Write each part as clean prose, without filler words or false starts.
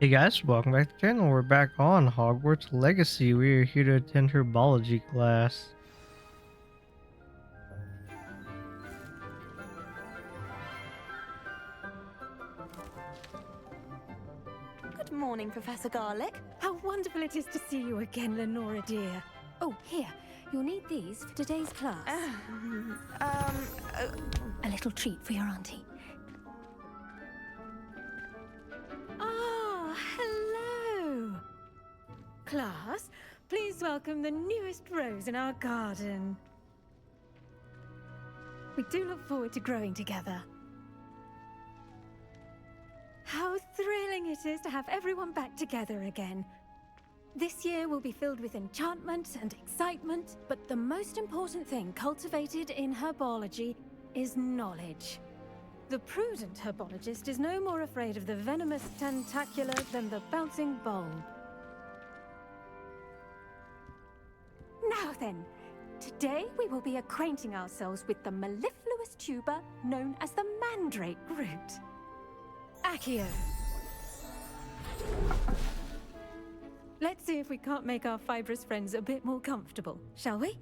Hey guys, welcome back to the channel. We're back on Hogwarts Legacy. We are here to attend Herbology class. Good morning, Professor Garlick. How wonderful it is to see you again, Lenora dear. Oh, here, you'll need these for today's class. A little treat for your auntie. Ah, hello. Class, please welcome the newest rose in our garden. We do look forward to growing together. How thrilling it is to have everyone back together again. This year will be filled with enchantment and excitement, but the most important thing cultivated in herbology is knowledge. The prudent herbologist is no more afraid of the venomous tentacular than the bouncing bulb. Now then, today we will be acquainting ourselves with the mellifluous tuber known as the mandrake root. Accio. Let's see if we can't make our fibrous friends a bit more comfortable, shall we?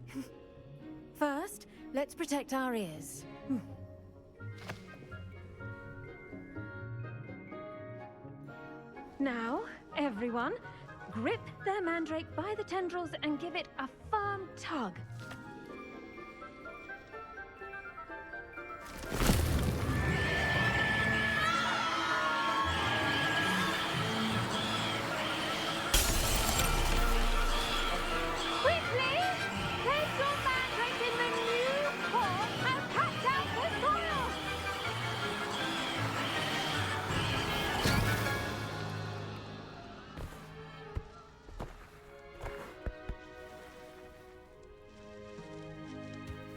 First, let's protect our ears. Now, everyone, grip their mandrake by the tendrils and give it a firm tug. Quickly! Place your mandrake in the new pot and pack out the soil!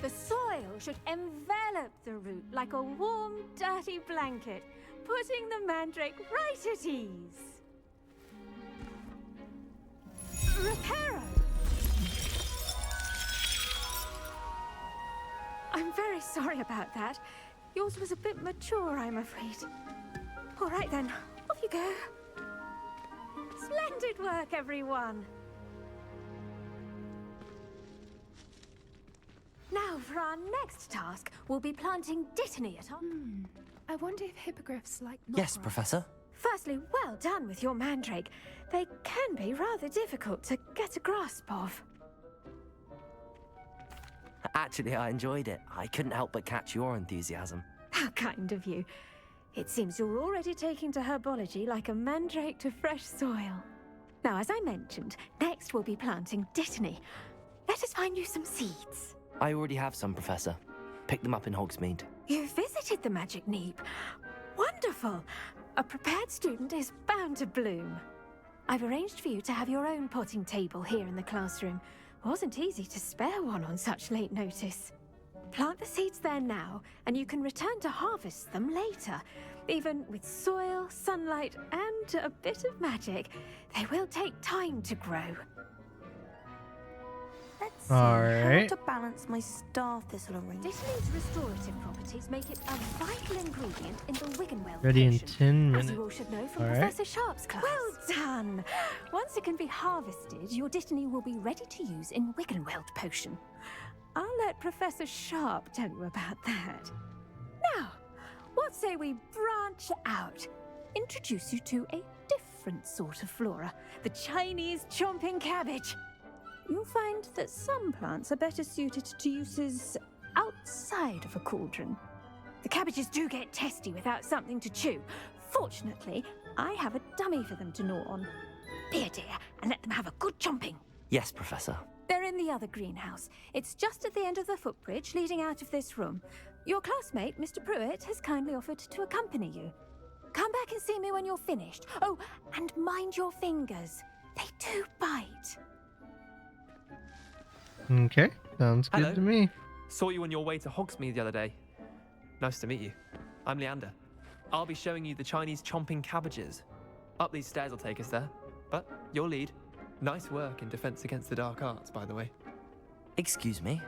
The soil should envelop the root like a warm, dirty blanket, putting the mandrake right at ease. Reparo! I'm very sorry about that. Yours was a bit mature, I'm afraid. All right then, off you go. Splendid work, everyone. Now, for our next task, we'll be planting dittany at our... I wonder if hippogriffs like Yes, Professor. Firstly, well done with your mandrake. They can be rather difficult to get a grasp of. Actually, I enjoyed it. I couldn't help but catch your enthusiasm. How kind of you. It seems you're already taking to herbology like a mandrake to fresh soil. Now, as I mentioned, next we'll be planting dittany. Let us find you some seeds. I already have some, Professor. Pick them up in Hogsmeade. You visited the Magic Neep. Wonderful! A prepared student is bound to bloom. I've arranged for you to have your own potting table here in the classroom. Wasn't easy to spare one on such late notice. Plant the seeds there now, and you can return to harvest them later. Even with soil, sunlight, and a bit of magic, they will take time to grow. Let's see Alright. how to balance my star thistle arrangement. Dittany's restorative properties make it a vital ingredient in the Wiggenweld Ready in potion, 10 as you all minutes. should know from Alright. Professor Sharp's class. Well done! Once it can be harvested, your dittany will be ready to use in Wiggenweld potion. I'll let Professor Sharp tell you about that. Now, what say we branch out? Introduce you to a different sort of flora, the Chinese chomping cabbage. You'll find that some plants are better suited to uses outside of a cauldron. The cabbages do get testy without something to chew. Fortunately, I have a dummy for them to gnaw on. Here, dear, and let them have a good chomping. Yes, Professor. They're in the other greenhouse. It's just at the end of the footbridge leading out of this room. Your classmate, Mr. Pruitt, has kindly offered to accompany you. Come back and see me when you're finished. Oh, and mind your fingers. They do bite. Okay, sounds good Hello. to me. Saw you on your way to Hogsmeade the other day. Nice to meet you. I'm Leander. I'll be showing you the Chinese chomping cabbages. Up these stairs will take us there. But your lead. Nice work in Defense Against the Dark Arts, by the way. Excuse me?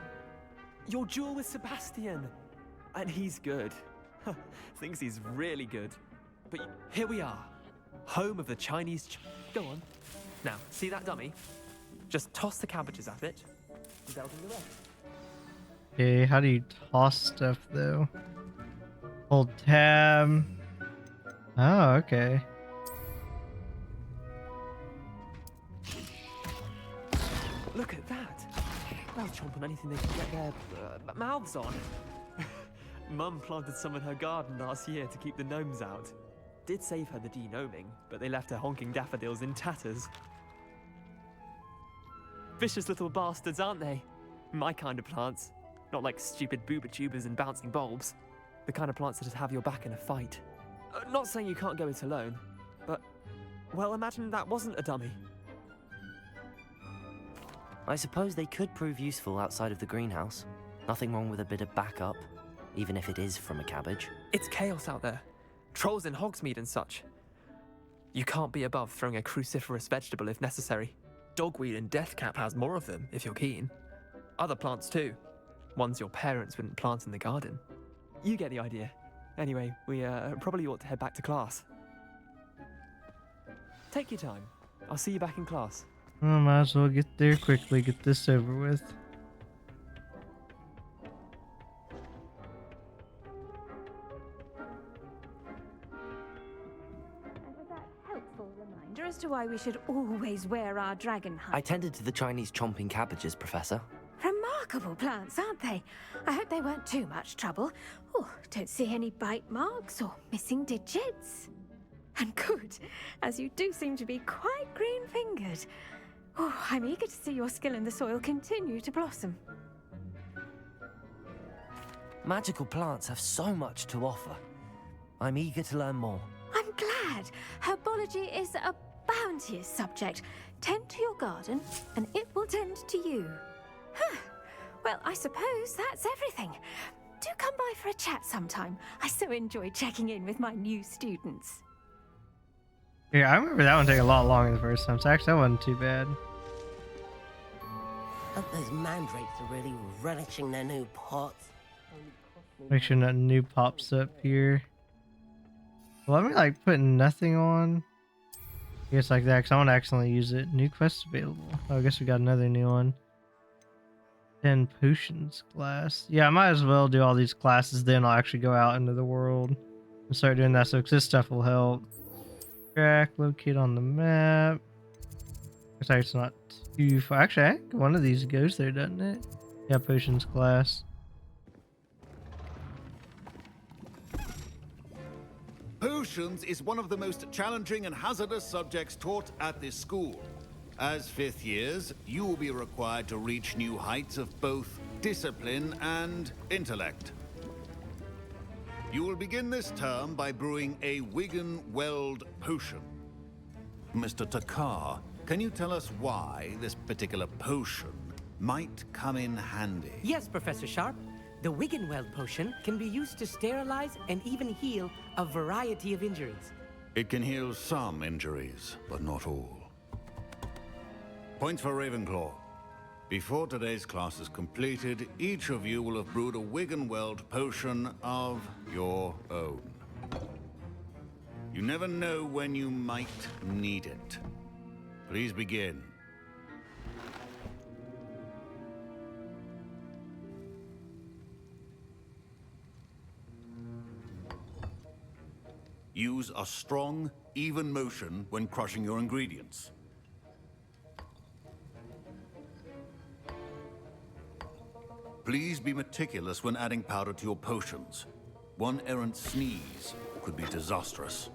Your duel with Sebastian. And he's good. Thinks he's really good. But here we are. Home of the Chinese. Go on. Now, see that dummy? Just toss the cabbages at it. And they'll do the rest. Okay, how do you toss stuff though? Hold tab. Oh, okay. Look at that. They'll chomp on anything they can get their mouths on. Mum planted some in her garden last year to keep the gnomes out. Did save her the de-gnoming, but they left her honking daffodils in tatters. Vicious little bastards, aren't they? My kind of plants. Not like stupid booba tubers and bouncing bulbs. The kind of plants that just have your back in a fight. Not saying you can't go it alone, but, well, imagine that wasn't a dummy. I suppose they could prove useful outside of the greenhouse. Nothing wrong with a bit of backup, even if it is from a cabbage. It's chaos out there. Trolls in Hogsmeade and such. You can't be above throwing a cruciferous vegetable if necessary. Dogweed and deathcap has more of them, if you're keen. Other plants too. Ones your parents wouldn't plant in the garden. You get the idea. Anyway, we probably ought to head back to class. Take your time. I'll see you back in class. Well, might as well get there quickly, get this over with. And with that helpful reminder as to why we should always wear our dragon I hide. tended to the Chinese chomping cabbages, Professor. Remarkable plants, aren't they? I hope they weren't too much trouble. Oh, don't see any bite marks or missing digits. And good, as you do seem to be quite green-fingered. Oh, I'm eager to see your skill in the soil continue to blossom. Magical plants have so much to offer. I'm eager to learn more. I'm glad. Herbology is a bounteous subject. Tend to your garden, and it will tend to you. Huh. Well, I suppose that's everything. Do come by for a chat sometime. I so enjoy checking in with my new students. Yeah, I remember that one taking a lot longer the first time, so actually that wasn't too bad. Hope those mandrakes are really relishing their new pots. Make sure nothing new pops up here. Well, let me like putting nothing on. I guess like that, because I want to accidentally use it. New quests available. Oh, I guess we got another new one. 10 potions class. Yeah, I might as well do all these classes, then I'll actually go out into the world and start doing that, so this stuff will help. Track, locate on the map. Looks like it's not too far. Actually, I think one of these goes there, doesn't it? Yeah, potions class. Potions is one of the most challenging and hazardous subjects taught at this school. As fifth years, you will be required to reach new heights of both discipline and intellect. You will begin this term by brewing a Wigan Weld potion. Mr. Takar, can you tell us why this particular potion might come in handy? Yes, Professor Sharp. The Wiggenweld potion can be used to sterilize and even heal a variety of injuries. It can heal some injuries, but not all. Points for Ravenclaw. Before today's class is completed, each of you will have brewed a Wiggenweld potion of your own. You never know when you might need it. Please begin. Use a strong, even motion when crushing your ingredients. Please be meticulous when adding powder to your potions. One errant sneeze could be disastrous.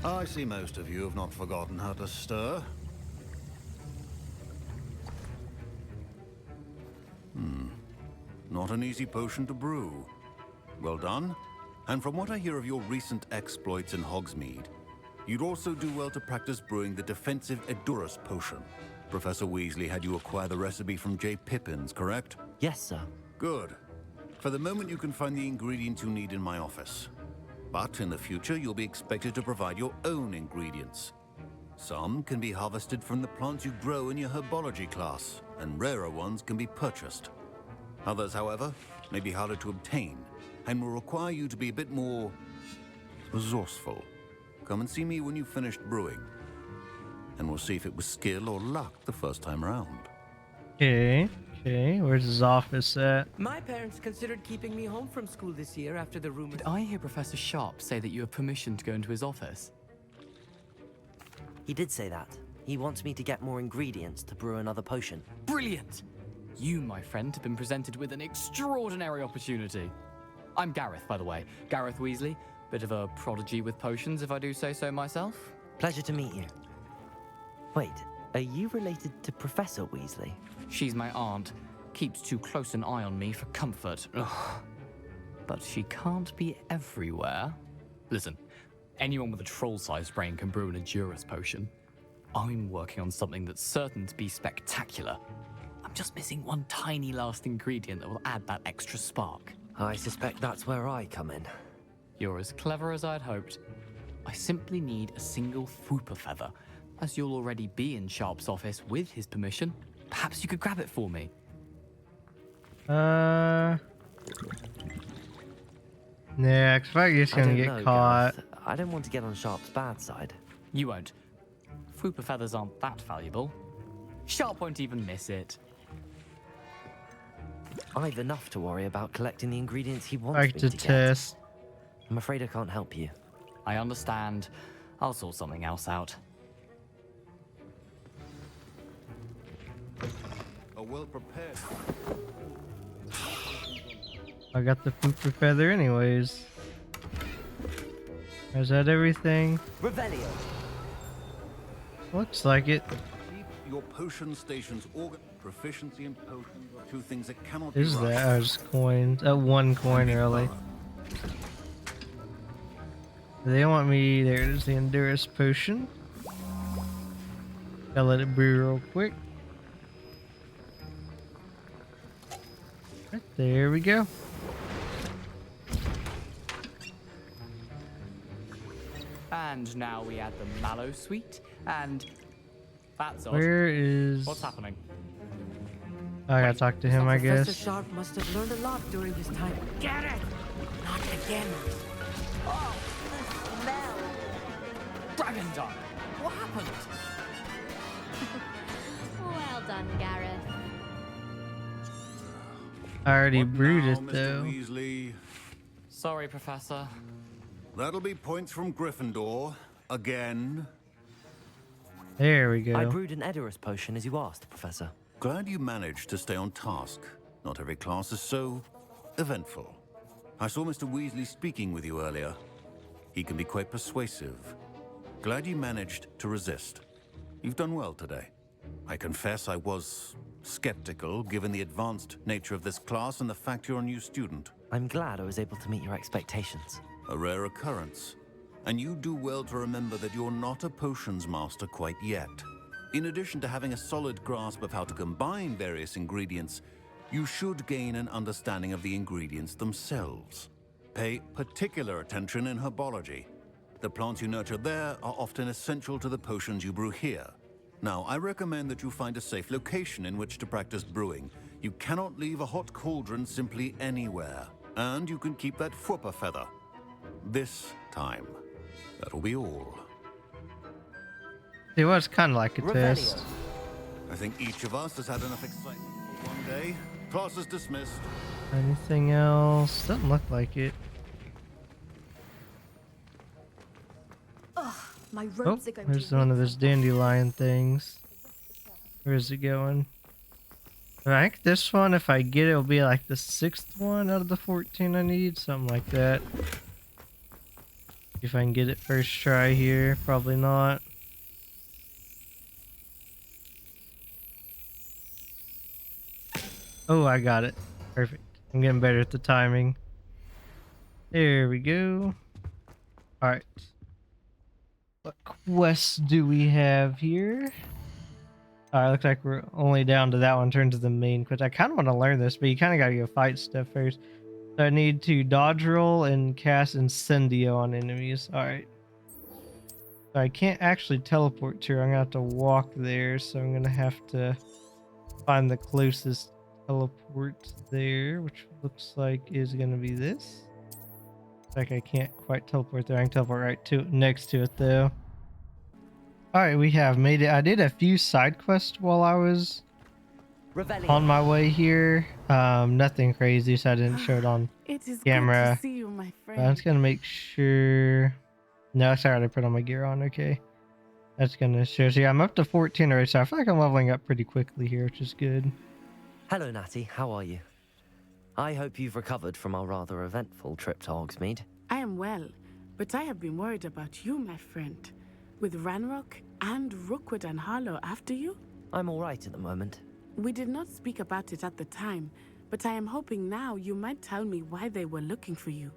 I see most of you have not forgotten how to stir. Not an easy potion to brew. Well done. And from what I hear of your recent exploits in Hogsmeade, You'd also do well to practice brewing the defensive Edurus potion. Professor Weasley had you acquire the recipe from J. Pippin's, correct? Yes, sir. Good. For the moment, you can find the ingredients you need in my office. But in the future, you'll be expected to provide your own ingredients. Some can be harvested from the plants you grow in your herbology class, and rarer ones can be purchased. Others, however, may be harder to obtain, and will require you to be a bit more resourceful. Come and see me when you've finished brewing, and we'll see if it was skill or luck the first time around. Okay. Where's his office at? My parents considered keeping me home from school this year after the rumors. Did I hear Professor Sharp say that you have permission to go into his office? He did say that. He wants me to get more ingredients to brew another potion. Brilliant! You, my friend, have been presented with an extraordinary opportunity. I'm Gareth, by the way. Gareth Weasley. Bit of a prodigy with potions, if I do say so myself. Pleasure to meet you. Wait, are you related to Professor Weasley? She's my aunt. Keeps too close an eye on me for comfort. Ugh. But she can't be everywhere. Listen, anyone with a troll-sized brain can brew an Edurus potion. I'm working on something that's certain to be spectacular. I'm just missing one tiny last ingredient that will add that extra spark. I suspect that's where I come in. You're as clever as I'd hoped. I simply need a single Fwooper feather. As you'll already be in Sharp's office with his permission, perhaps you could grab it for me. Yeah, 'cause if I just gonna get caught. Gareth. I don't want to get on Sharp's bad side. You won't. Fwooper feathers aren't that valuable. Sharp won't even miss it. I've enough to worry about collecting the ingredients he wants Back me to to get. test. I'm afraid I can't help you. I understand. I'll sort something else out. A well-prepared... I got the Fwooper feather anyways. Is that everything? Revelio. Looks like it. Keep your potion station's organ. Proficiency in potions are two things that cannot be Is rushed. that? There's coins. One coin early. They want me. There's the Endurance potion. Gotta let it brew real quick. Right, there we go. And now we add the mallow sweet, and that's odd. Where is? What's happening? I gotta talk to him, I Professor guess. Sharp must have learned a lot during his time. Get it! Not again. Oh, the smell. Dragon Dog! What happened? Well done, Gareth. I already What brewed now, it Mr. though. Weasley? Sorry, Professor. That'll be points from Gryffindor. Again. There we go. I brewed an Edurus potion as you asked, Professor. Glad you managed to stay on task. Not every class is so eventful. I saw Mr. Weasley speaking with you earlier. He can be quite persuasive. Glad you managed to resist. You've done well today. I confess I was skeptical, given the advanced nature of this class and the fact you're a new student. I'm glad I was able to meet your expectations. A rare occurrence. And you do well to remember that you're not a potions master quite yet. In addition to having a solid grasp of how to combine various ingredients, you should gain an understanding of the ingredients themselves. Pay particular attention in herbology. The plants you nurture there are often essential to the potions you brew here. Now, I recommend that you find a safe location in which to practice brewing. You cannot leave a hot cauldron simply anywhere. And you can keep that Fwooper feather. This time. That'll be all. It was kind of like a test. I think each of us has had enough excitement for one day. Class is dismissed. Anything else? Doesn't look like it. Ugh, my Oh, robes are going there's to one of those dandelion things. Where is it going? I think this one, if I get it, will be like the 6th one out of the 14 I need. Something like that. If I can get it first try here. Probably not. Oh, I got it. Perfect. I'm getting better at the timing. There we go. Alright. What quests do we have here? Alright, looks like we're only down to that one. Turn to the main quest. I kind of want to learn this, but you kind of got to go fight stuff first. So I need to dodge roll and cast Incendio on enemies. Alright. So I can't actually teleport to her. I'm going to have to walk there, so I'm going to have to find the closest teleport there, which looks like is going to be this. Looks like I can't quite teleport there. I can teleport right to next to it though. Alright, we have made it. I did a few side quests while I was on my way here. Nothing crazy, so I didn't show it on It is camera. good to see you, my friend. I'm just gonna make sure. No, sorry, I put all my gear on. Okay, that's gonna show. So yeah, I'm up to 14 already, so I feel like I'm leveling up pretty quickly here, which is good. Hello, Natty. How are you? I hope you've recovered from our rather eventful trip to Hogsmeade. I am well, but I have been worried about you, my friend. With Ranrock and Rookwood and Harlow after you? I'm all right at the moment. We did not speak about it at the time, but I am hoping now you might tell me why they were looking for you.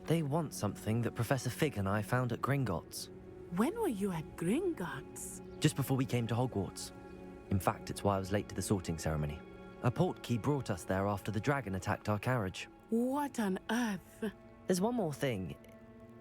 They want something that Professor Fig and I found at Gringotts. When were you at Gringotts? Just before we came to Hogwarts. In fact, it's why I was late to the sorting ceremony. A portkey brought us there after the dragon attacked our carriage. What on earth? There's one more thing.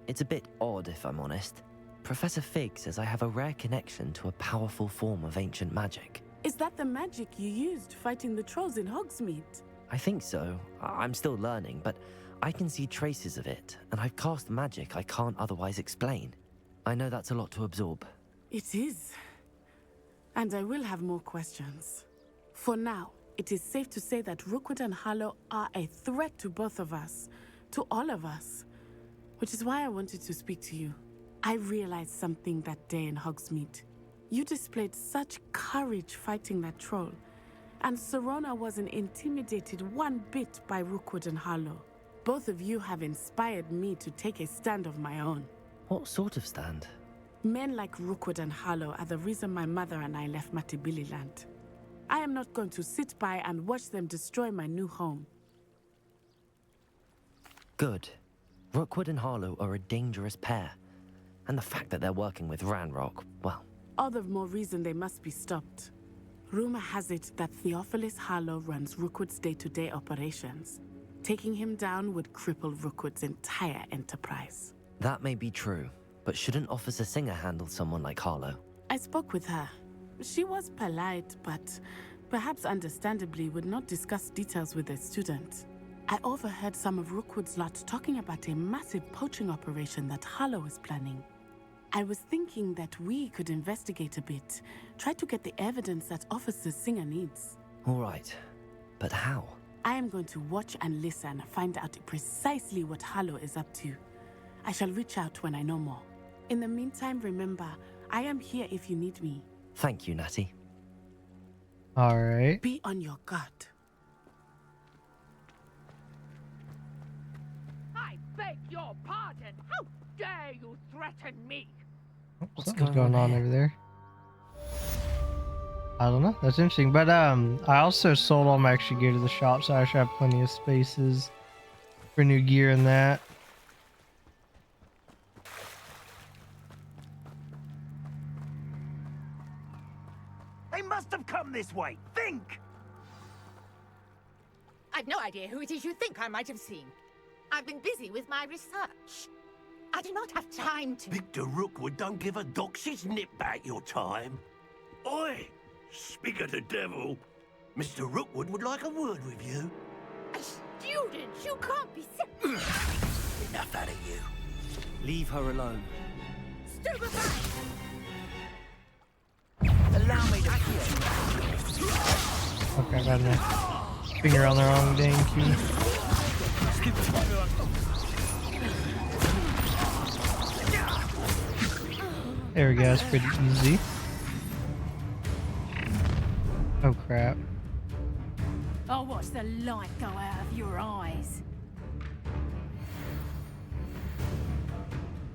It's a bit odd, if I'm honest. Professor Fig says I have a rare connection to a powerful form of ancient magic. Is that the magic you used fighting the trolls in Hogsmeade? I think so. I'm still learning, but I can see traces of it, and I've cast magic I can't otherwise explain. I know that's a lot to absorb. It is. And I will have more questions. For now, it is safe to say that Rookwood and Harlow are a threat to both of us, to all of us. Which is why I wanted to speak to you. I realized something that day in Hogsmeade. You displayed such courage fighting that troll, and Serona wasn't intimidated one bit by Rookwood and Harlow. Both of you have inspired me to take a stand of my own. What sort of stand? Men like Rookwood and Harlow are the reason my mother and I left Matabeleland. I am not going to sit by and watch them destroy my new home. Good. Rookwood and Harlow are a dangerous pair. And the fact that they're working with Ranrock, well... All the more reason they must be stopped. Rumor has it that Theophilus Harlow runs Rookwood's day-to-day operations. Taking him down would cripple Rookwood's entire enterprise. That may be true, but shouldn't Officer Singer handle someone like Harlow? I spoke with her. She was polite, but perhaps understandably would not discuss details with a student. I overheard some of Rookwood's lot talking about a massive poaching operation that Harlow is planning. I was thinking that we could investigate a bit, try to get the evidence that Officer Singer needs. All right, but how? I am going to watch and listen, find out precisely what Harlow is up to. I shall reach out when I know more. In the meantime, remember, I am here if you need me. Thank you, Natty. All right. Be on your guard. I beg your pardon. How dare you threaten me? Something's going on over there. I don't know. That's interesting. But I also sold all my extra gear to the shop, so I should have plenty of spaces for new gear and that. They must have come this way. Think! I've no idea who it is you think I might have seen. I've been busy with my research. I do not have time to... Victor Rookwood don't give a doxy's nip back your time. Oi! Speak of the devil. Mr. Rookwood would like a word with you. A student? You can't be Enough out of you. Leave her alone. Stupefy! Allow me to Okay, I got my finger on the wrong dang key. There we go, it's pretty easy. Oh crap. I'll watch the light go out of your eyes.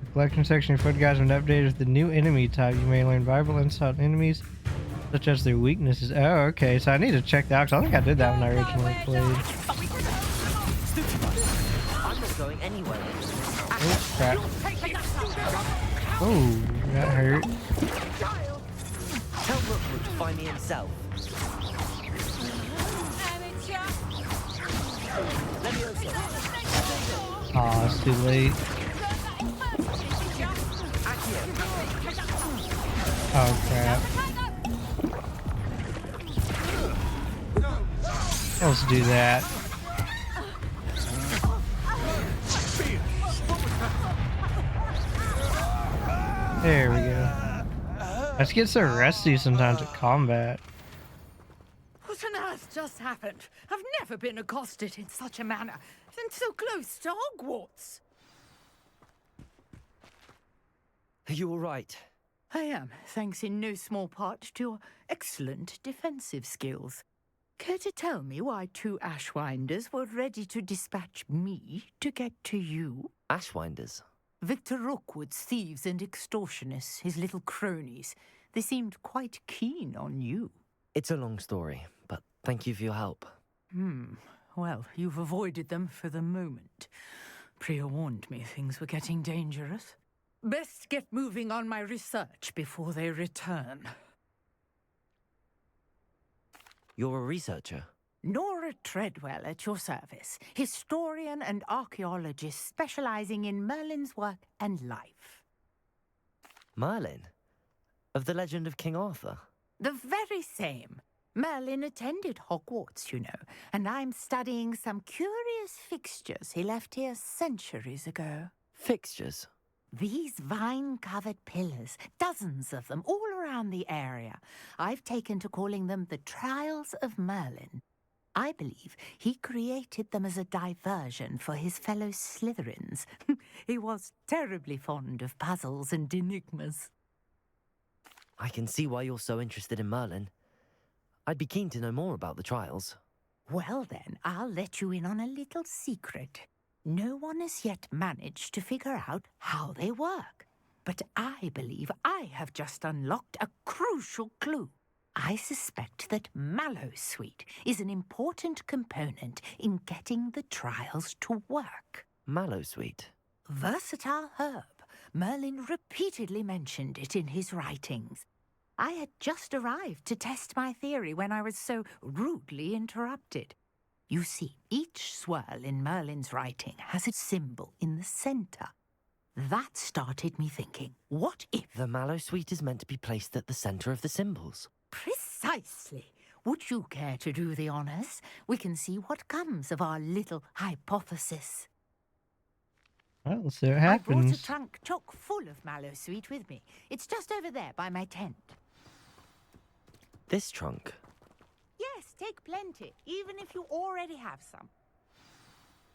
The collection section for guys when updated with the new enemy type. You may learn valuable insight on enemies, such as their weaknesses. Oh, okay, so I need to check that out, because I think I did that when I originally played. I'm not going anyway. Oh, crap. Oh, that hurt. Tell Rookwood to find me himself. Aw, it's too late. Oh, crap. Let's do that. There we go. I just get so rusty sometimes at combat. What on earth just happened? I've never been accosted in such a manner, and so close to Hogwarts. Are you all right? I am, thanks in no small part to your excellent defensive skills. Care to tell me why 2 Ashwinders were ready to dispatch me to get to you? Ashwinders? Victor Rookwood's thieves and extortionists, his little cronies. They seemed quite keen on you. It's a long story, but thank you for your help. Well, you've avoided them for the moment. Priya warned me things were getting dangerous. Best get moving on my research before they return. You're a researcher? Nora Treadwell at your service, historian and archaeologist specializing in Merlin's work and life. Merlin? Of the legend of King Arthur? The very same. Merlin attended Hogwarts, you know, and I'm studying some curious fixtures he left here centuries ago. Fixtures? These vine-covered pillars, dozens of them, all around the area. I've taken to calling them the Trials of Merlin. I believe he created them as a diversion for his fellow Slytherins. He was terribly fond of puzzles and enigmas. I can see why you're so interested in Merlin. I'd be keen to know more about the trials. Well then, I'll let you in on a little secret. No one has yet managed to figure out how they work. But I believe I have just unlocked a crucial clue. I suspect that Mallowsweet is an important component in getting the trials to work. Mallowsweet? Versatile herb. Merlin repeatedly mentioned it in his writings. I had just arrived to test my theory when I was so rudely interrupted. You see, each swirl in Merlin's writing has a symbol in the center. That started me thinking, what if... The Mallowsweet is meant to be placed at the center of the symbols. Precisely. Would you care to do the honors? We can see what comes of our little hypothesis. Well, let's see what I brought happens. a trunk chock full of Mallowsweet with me. It's just over there by my tent. This trunk? Yes, take plenty, even if you already have some.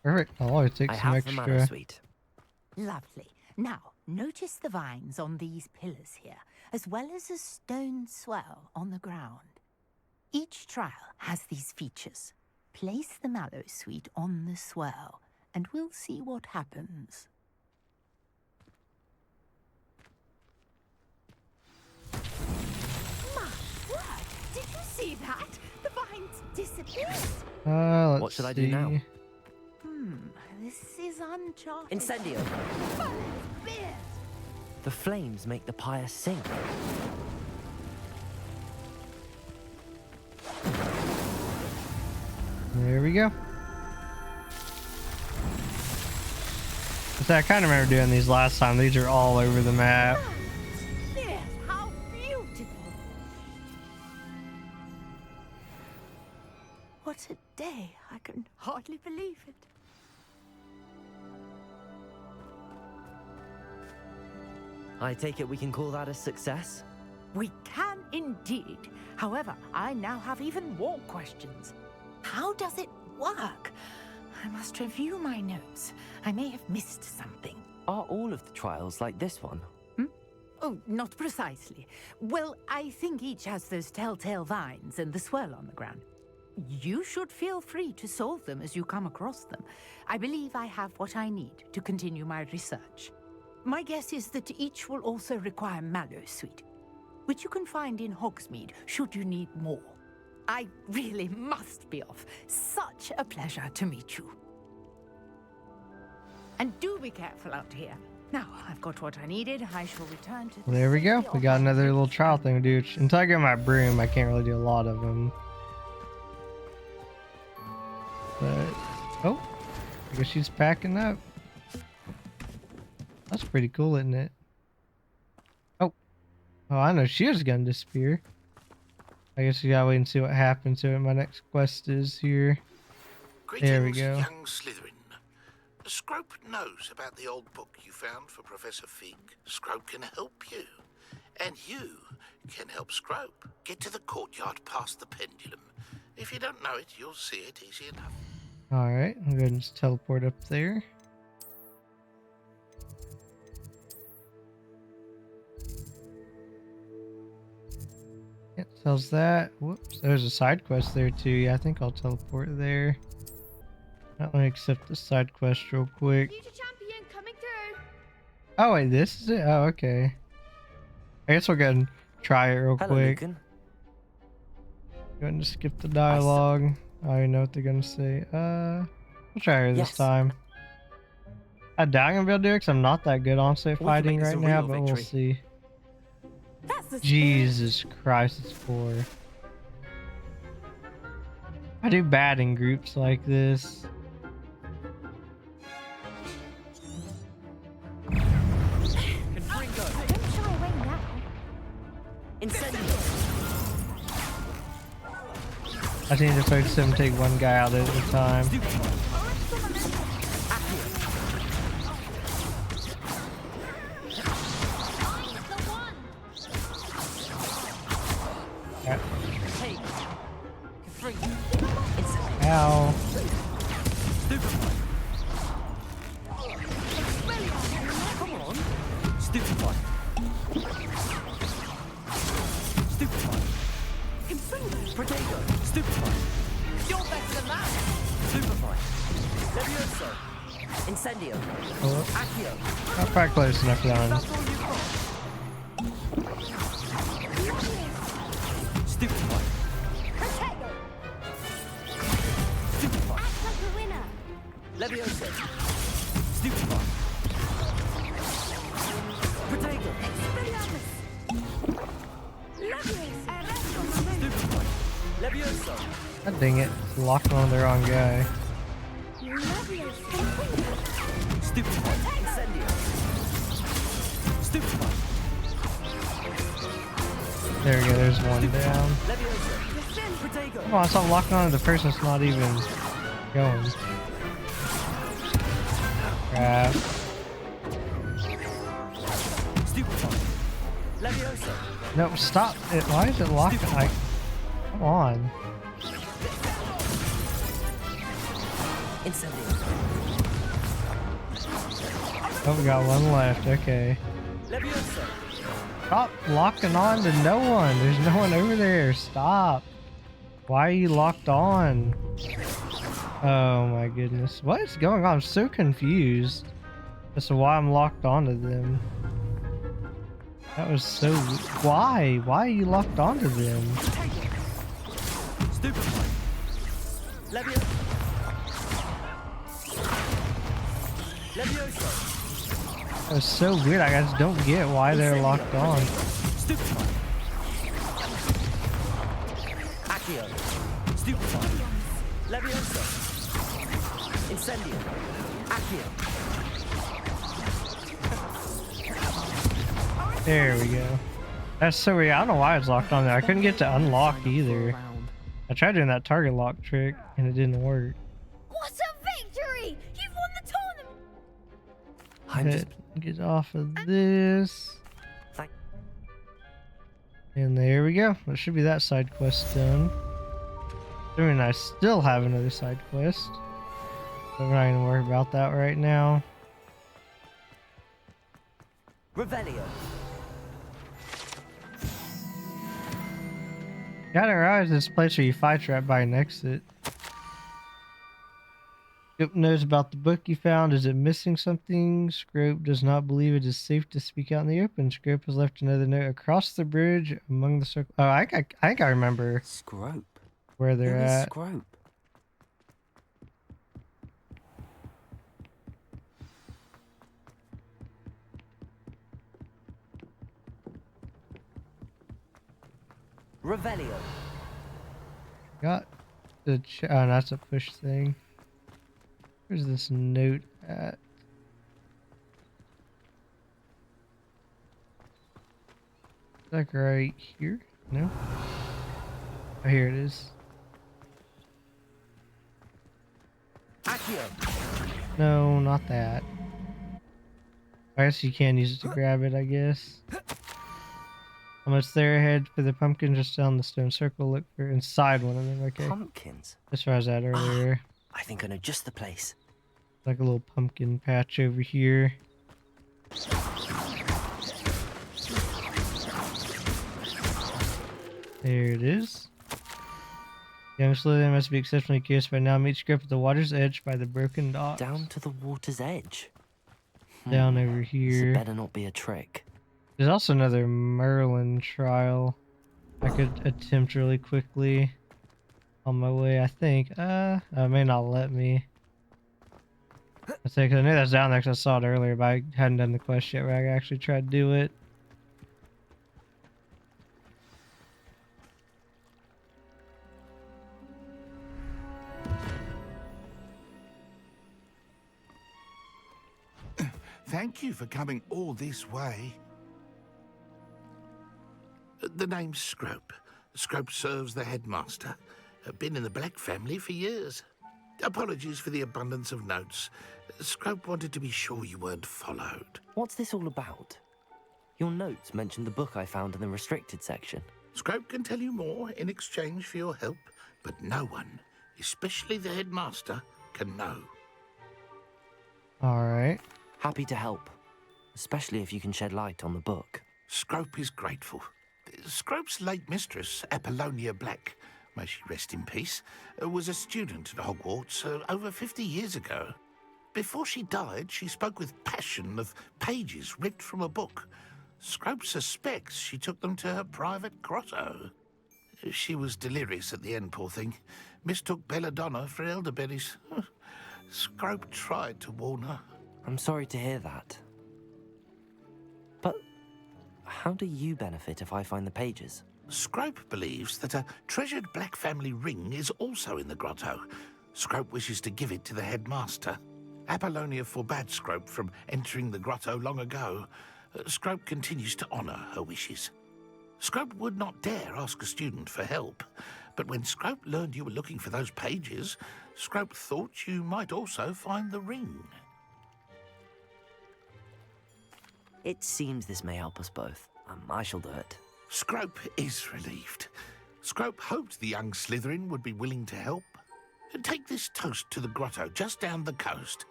Perfect. I'll always take I some have the extra. Mallowsweet. Lovely. Now, notice the vines on these pillars here, as well as a stone swell on the ground. Each trial has these features. Place the Mallowsweet on the swell, and we'll see what happens. My word! Did you see that? The vines disappeared. Let's What should I see. do now? This is uncharted. Incendio. Beard. The flames make the pyre sink. There we go. So I kind of remember doing these last time. These are all over the map. Yes, how beautiful. What a day. I can hardly believe it. I take it we can call that a success? We can indeed. However, I now have even more questions. How does it work? I must review my notes. I may have missed something. Are all of the trials like this one? Oh, not precisely. Well, I think each has those telltale vines and the swirl on the ground. You should feel free to solve them as you come across them. I believe I have what I need to continue my research. My guess is that each will also require Mallowsweet, which you can find in Hogsmeade should you need more. I really must be off. Such a pleasure to meet you. And do be careful out here. Now, I've got what I needed. I shall return to the Well, there we go. safety We of got my another little village. trial thing to do. Until I get my broom, I can't really do a lot of them. But, oh, I guess she's packing up. That's pretty cool, isn't it? Oh, I know she was gonna disappear. I guess we gotta wait and see what happens to it. My next quest is here. There we go. Young Slytherin. Scrope knows about the old book you found for Professor Fig. Scrope can help you. And you can help Scrope get to the courtyard past the pendulum. If you don't know it, you'll see it easy enough. Alright, I'm going to just teleport up there. It tells that. Whoops, there's a side quest there too. Yeah, I think I'll teleport there. Let me accept the side quest real quick. Future champion coming through. Oh wait, this is it? Oh, okay. I guess we'll go and try it real Hello, quick. Lucan. Go ahead and skip the dialogue. I already know what they're gonna say. We'll try her this Yes. time. I doubt I'm gonna be able to do it because I'm not that good honestly at We can fighting make this right a now, real but we'll victory. see. That's the Jesus Christ, it's 4. I do bad in groups like this. Don't shy away now. Incendio. I just need to focus him and take one guy out at a time. Ow. Come on. Stupefy. Stupefy. Potato. Stupefy. You're better than that. Stupefy. Levioso. Incendio. Oh, Accio. not quite close enough for that one. That's all you've got. Stupefy. Stupefy. Act like a winner. Levioso. Stupefy. Potato. Stupefy. Levioso. God dang it. Locked on the wrong guy. Stupefy. Incendio. Stupefy. There we go, there's one down. Levioso. Potato. Come on, stop locking on to the person that's not even going. Crap. Stupefy. Levioso. No, stop it. Why is it locked? Like, come on. Incendio. Oh, we got one left. Okay. Levioso. Stop locking on to no one. There's no one over there. Stop. Why are you locked on? Oh my goodness. What is going on? I'm so confused as to why I'm locked onto them. That was so... Why? Why are you locked onto them? Stupefy. Levioso. Levioso. That was so weird. I just don't get why they're locked on. Stupefy. Accio. Stupefy. Levioso. Incendio. Accio. There we go. That's so weird. I don't know why it's locked on there. I couldn't get to unlock either. I tried doing that target lock trick and it didn't work. What a victory! You've won the tournament! I'm just... Get off of this. And there we go. That should be that side quest done. I mean, I still have another side quest. But we're not gonna worry about that right now. Revelio. Gotta realize this place where you fight right by an exit. Scope knows about the book you found. Is it missing something? Scrope does not believe it is safe to speak out in the open. Scrope has left another note across the bridge among the circle. Oh, I think I remember Scrope. where they're Who is at. Scrope? Revelio. Got the oh, that's a push thing. Where's this note at? Like right here? No? Oh, here it is. Accio. No, not that. I guess you can use it to grab it, I guess. Almost there, head for the pumpkin just down the stone circle. Look for inside one of them. Okay. Pumpkins? That's where I was at earlier. I think I know just the place. Like a little pumpkin patch over here. There it is. Young Slither must be exceptionally curious by now. Meet Script at the water's edge by the broken docks. Down to the water's edge. Down over here. This better not be a trick. There's also another Merlin trial I could attempt really quickly on my way, I think. It may not let me. I think I knew that's down there because I saw it earlier, but I hadn't done the quest yet where I actually tried to do it. Thank you for coming all this way. The name's Scrope. Scrope serves the headmaster. Been in the Black family for years. Apologies for the abundance of notes. Scrope wanted to be sure you weren't followed. What's this all about? Your notes mentioned the book I found in the restricted section. Scrope can tell you more in exchange for your help, but no one, especially the headmaster, can know. Alright. Happy to help, especially if you can shed light on the book. Scrope is grateful. Scrope's late mistress, Apollonia Black, may she rest in peace, was a student at Hogwarts over 50 years ago. Before she died, she spoke with passion of pages ripped from a book. Scrope suspects she took them to her private grotto. She was delirious at the end, poor thing. Mistook belladonna for elderberries. Scrope tried to warn her. I'm sorry to hear that. But how do you benefit if I find the pages? Scrope believes that a treasured Black family ring is also in the grotto. Scrope wishes to give it to the headmaster. Apollonia forbade Scrope from entering the grotto long ago. Scrope continues to honor her wishes. Scrope would not dare ask a student for help, but when Scrope learned you were looking for those pages, Scrope thought you might also find the ring. It seems this may help us both. I shall do it. Scrope is relieved. Scrope hoped the young Slytherin would be willing to help. Take this toast to the grotto just down the coast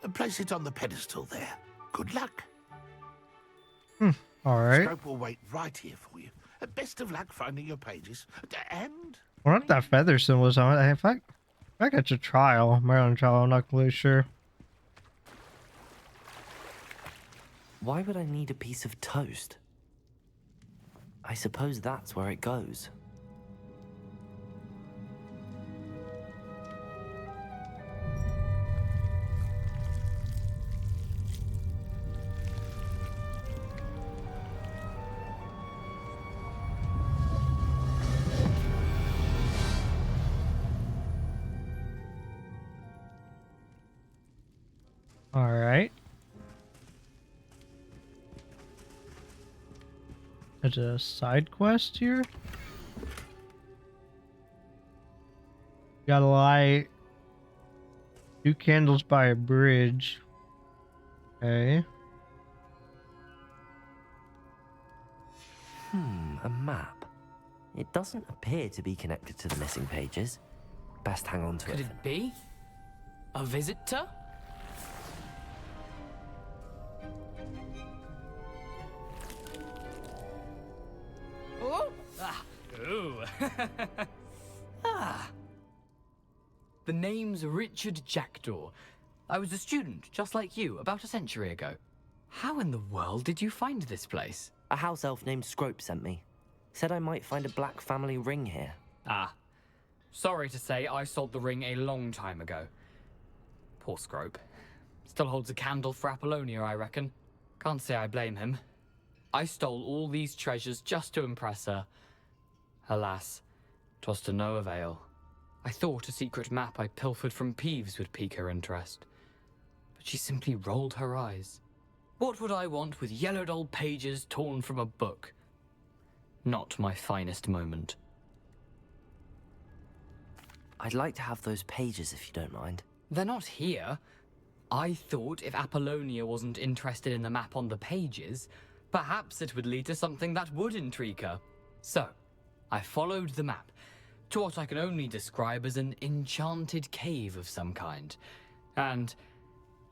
and place it on the pedestal there. Good luck. Alright. Scrope will wait right here for you. Best of luck finding your pages. And... What if that feather symbol is on it? If I got your trial, Merlin trial, I'm not completely sure. Why would I need a piece of toast? I suppose that's where it goes. Alright. There's a side quest here. Gotta light 2 candles by a bridge. Okay. A map. It doesn't appear to be connected to the missing pages. Best hang on to it. Could it be? A visitor? Oh! Ah! Ooh! Ah! The name's Richard Jackdaw. I was a student, just like you, about a century ago. How in the world did you find this place? A house elf named Scrope sent me. Said I might find a Black family ring here. Ah. Sorry to say, I sold the ring a long time ago. Poor Scrope. Still holds a candle for Apollonia, I reckon. Can't say I blame him. I stole all these treasures just to impress her. Alas, 'twas to no avail. I thought a secret map I pilfered from Peeves would pique her interest, but she simply rolled her eyes. What would I want with yellowed old pages torn from a book? Not my finest moment. I'd like to have those pages if you don't mind. They're not here. I thought if Apollonia wasn't interested in the map on the pages, perhaps it would lead to something that would intrigue her. So, I followed the map to what I can only describe as an enchanted cave of some kind. And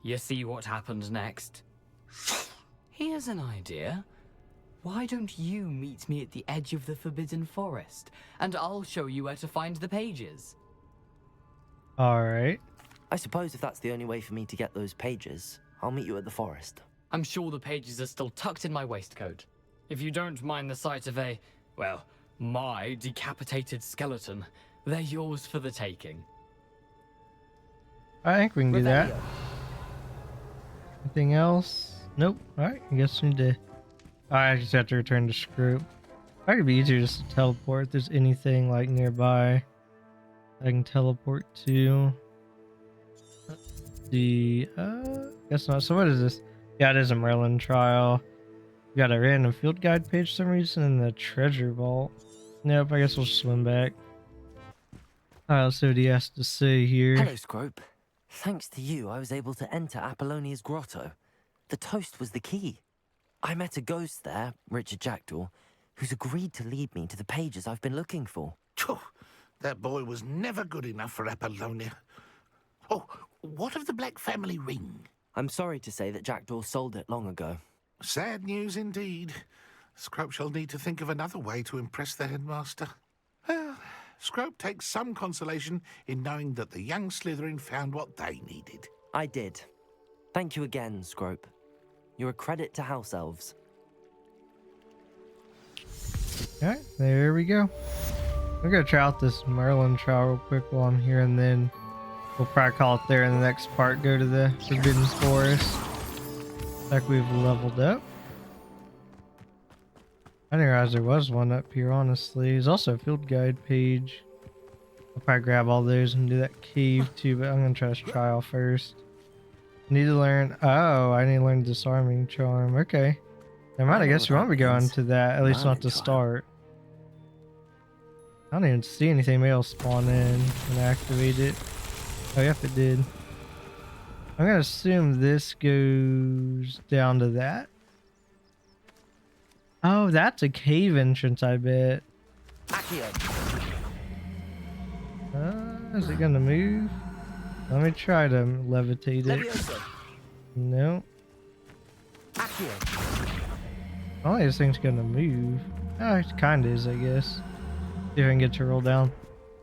you see what happened next? Here's an idea. Why don't you meet me at the edge of the Forbidden Forest, and I'll show you where to find the pages? Alright. I suppose if that's the only way for me to get those pages, I'll meet you at the forest. I'm sure the pages are still tucked in my waistcoat. If you don't mind the sight of a, well, my decapitated skeleton, they're yours for the taking. I think we can do that. Anything else? Nope. Alright, I guess we need to... I just have to return to Scroop. It could be easier just to teleport if there's anything like nearby I can teleport to. Guess not. So what is this? Yeah, it is a Merlin trial. We got a random field guide page for some reason in the treasure vault. Nope, I guess we'll swim back. Alright, let's see what he has to say here. Hello, Scrope. Thanks to you, I was able to enter Apollonia's grotto. The toast was the key. I met a ghost there, Richard Jackdaw, who's agreed to lead me to the pages I've been looking for. That boy was never good enough for Apollonia. Oh, what of the Black family ring? I'm sorry to say that Jackdaw sold it long ago. Sad news indeed. Scrope shall need to think of another way to impress the headmaster. Well, Scrope takes some consolation in knowing that the young Slytherin found what they needed. I did. Thank you again, Scrope. You're a credit to House Elves. Alright, there we go. I'm gonna try out this Merlin trial real quick while I'm here, and then we'll probably call it there in the next part. Go to the Forbidden Forest. Like we've leveled up. I didn't realize there was one up here, honestly. There's also a field guide page. I'll probably grab all those and do that cave too, but I'm gonna try this trial first. Need to learn. Oh, I need to learn disarming charm. Okay. Never mind, I guess we won't be going to that, at least not to start. I don't even see anything else spawn in and activate it. Oh, yep, it did. I'm gonna assume this goes down to that. Oh, that's a cave entrance, I bet. Is it gonna move? Let me try to levitate it. No. I don't think this thing's gonna move. Oh, it kinda is, I guess. See if I can get to roll down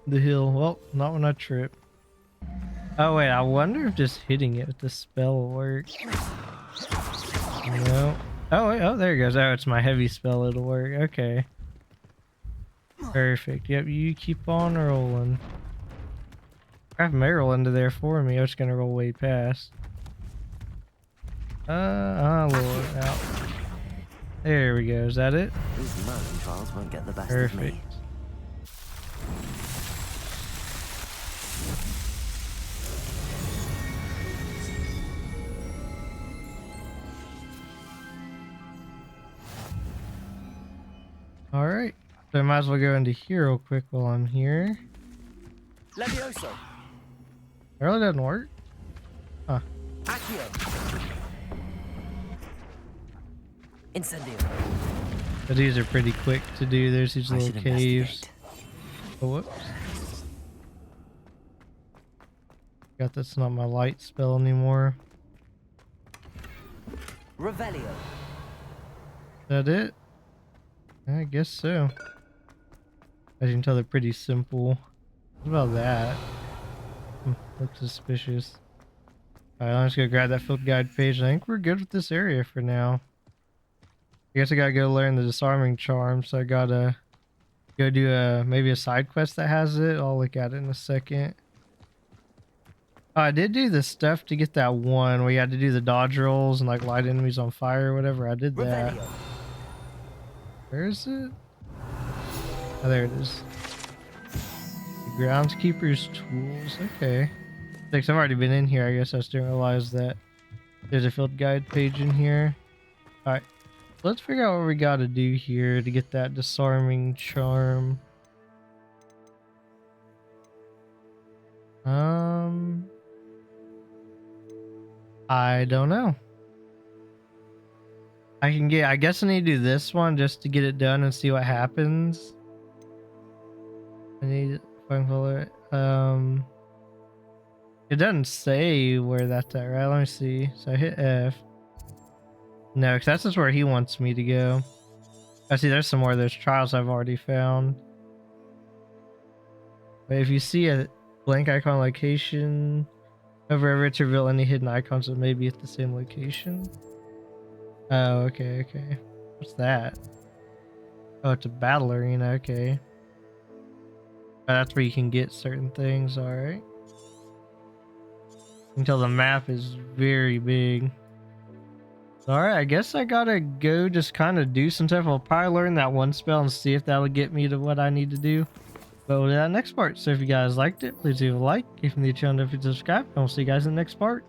the hill. Well, not when I trip. Oh wait, I wonder if just hitting it with the spell will work. No. Oh wait, oh there it goes. Oh, it's my heavy spell, it'll work. Okay. Perfect. Yep, you keep on rolling. I have Meryl into there for me. I was gonna roll way past. I'll roll it out. There we go. Is that it? These Merlin trials won't get the best Perfect. of me. Alright. So I might as well go into here real quick while I'm here. Levioso. It really doesn't work? Huh. Incendio. But these are pretty quick to do. There's these little caves. Oh, whoops. Forgot that's not my light spell anymore. Revelio. Is that it? I guess so. As you can tell, they're pretty simple. What about that? Looks suspicious. Alright, I'm just gonna grab that field guide page. I think we're good with this area for now. I guess I gotta go learn the disarming charm, so I gotta go do maybe a side quest that has it. I'll look at it in a second. Oh, I did do the stuff to get that one where you had to do the dodge rolls and like light enemies on fire or whatever. I did that. Where is it? Oh, there it is. The groundskeeper's tools. Okay. Thanks, I've already been in here. I guess I just didn't realize that there's a field guide page in here. Alright. Let's figure out what we gotta do here to get that disarming charm. I don't know. I guess I need to do this one just to get it done and see what happens. I need fine color. It doesn't say where that's at, right? Let me see. So I hit F. No, because that's just where he wants me to go. I see there's some more of those trials I've already found. But if you see a blank icon location, hover over to reveal any hidden icons that may be at the same location. Oh, okay, okay. What's that? Oh, it's a battle arena, okay. Oh, that's where you can get certain things, alright. Until the map is very big. Alright, I guess I gotta go just kind of do some stuff. I'll probably learn that one spell and see if that'll get me to what I need to do. But we'll do that next part. So if you guys liked it, please leave a like. If you're new to the channel, don't forget to subscribe. And we'll see you guys in the next part.